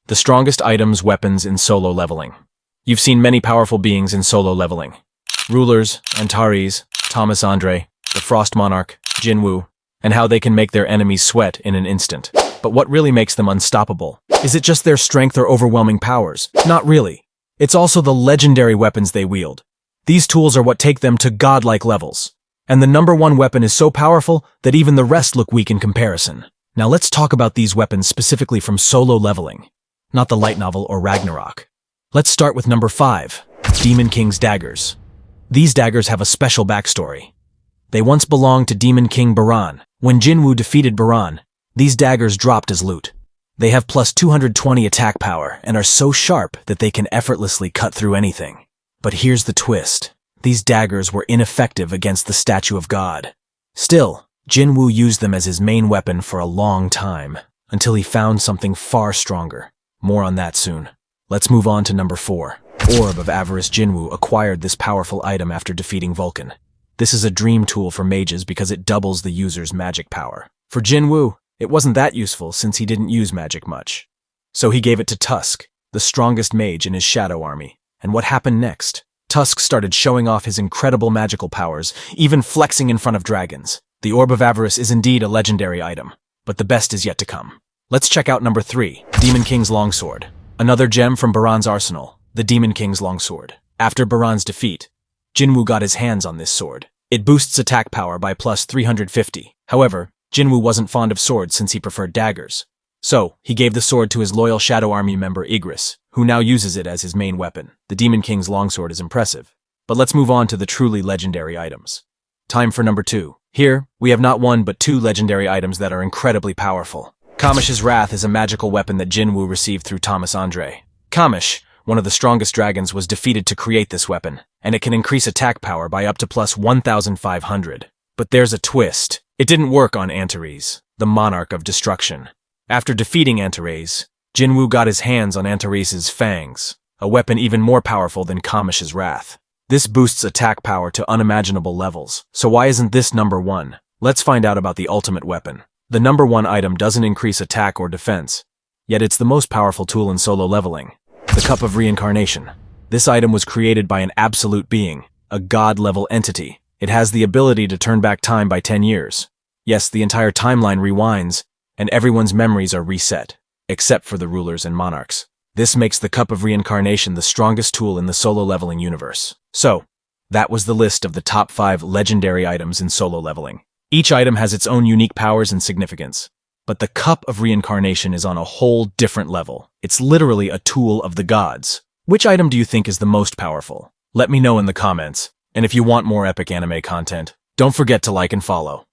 The strongest items, weapons in solo leveling. You've seen many powerful beings in solo leveling. Rulers, Antares, Thomas Andre, the Frost Monarch, Jinwoo, and how they can make their enemies sweat in an instant. But what really makes them unstoppable? Is it just their strength or overwhelming powers? Not really. It's also the legendary weapons they wield. These tools are what take them to godlike levels. And the number one weapon is so powerful that even the rest look weak in comparison. Now let's talk about these weapons specifically from solo leveling, not the light novel or Ragnarok. Let's start with number 5, Demon King's Daggers. These daggers have a special backstory. They once belonged to Demon King Baran. When Jinwoo defeated Baran, these daggers dropped as loot. They have plus 220 attack power and are so sharp that they can effortlessly cut through anything. But here's the twist. These daggers were ineffective against the statue of God. Still, Jinwoo used them as his main weapon for a long time, until he found something far stronger. More on that soon. Let's move on to number 4. Orb of Avarice. Jinwoo acquired this powerful item after defeating Vulcan. This is a dream tool for mages because it doubles the user's magic power. For Jinwoo, it wasn't that useful since he didn't use magic much. So he gave it to Tusk, the strongest mage in his shadow army. And what happened next? Tusk started showing off his incredible magical powers, even flexing in front of dragons. The Orb of Avarice is indeed a legendary item, but the best is yet to come. Let's check out number 3, Demon King's Longsword. Another gem from Baran's arsenal, the Demon King's Longsword. After Baran's defeat, Jinwoo got his hands on this sword. It boosts attack power by plus 350. However, Jinwoo wasn't fond of swords since he preferred daggers. So, he gave the sword to his loyal Shadow Army member Igris, who now uses it as his main weapon. The Demon King's Longsword is impressive. But let's move on to the truly legendary items. Time for number 2. Here, we have not one but 2 legendary items that are incredibly powerful. Kamish's Wrath is a magical weapon that Jinwoo received through Thomas Andre. Kamish, one of the strongest dragons, was defeated to create this weapon, and it can increase attack power by up to plus 1,500. But there's a twist. It didn't work on Antares, the Monarch of Destruction. After defeating Antares, Jinwoo got his hands on Antares' fangs, a weapon even more powerful than Kamish's Wrath. This boosts attack power to unimaginable levels. So why isn't this number 1? Let's find out about the ultimate weapon. The number 1 item doesn't increase attack or defense, yet it's the most powerful tool in solo leveling. The Cup of Reincarnation. This item was created by an absolute being, a god-level entity. It has the ability to turn back time by 10 years. Yes, the entire timeline rewinds, and everyone's memories are reset, except for the rulers and monarchs. This makes the Cup of Reincarnation the strongest tool in the solo leveling universe. So, that was the list of the top 5 legendary items in solo leveling. Each item has its own unique powers and significance. But the Cup of Reincarnation is on a whole different level. It's literally a tool of the gods. Which item do you think is the most powerful? Let me know in the comments. And if you want more epic anime content, don't forget to like and follow.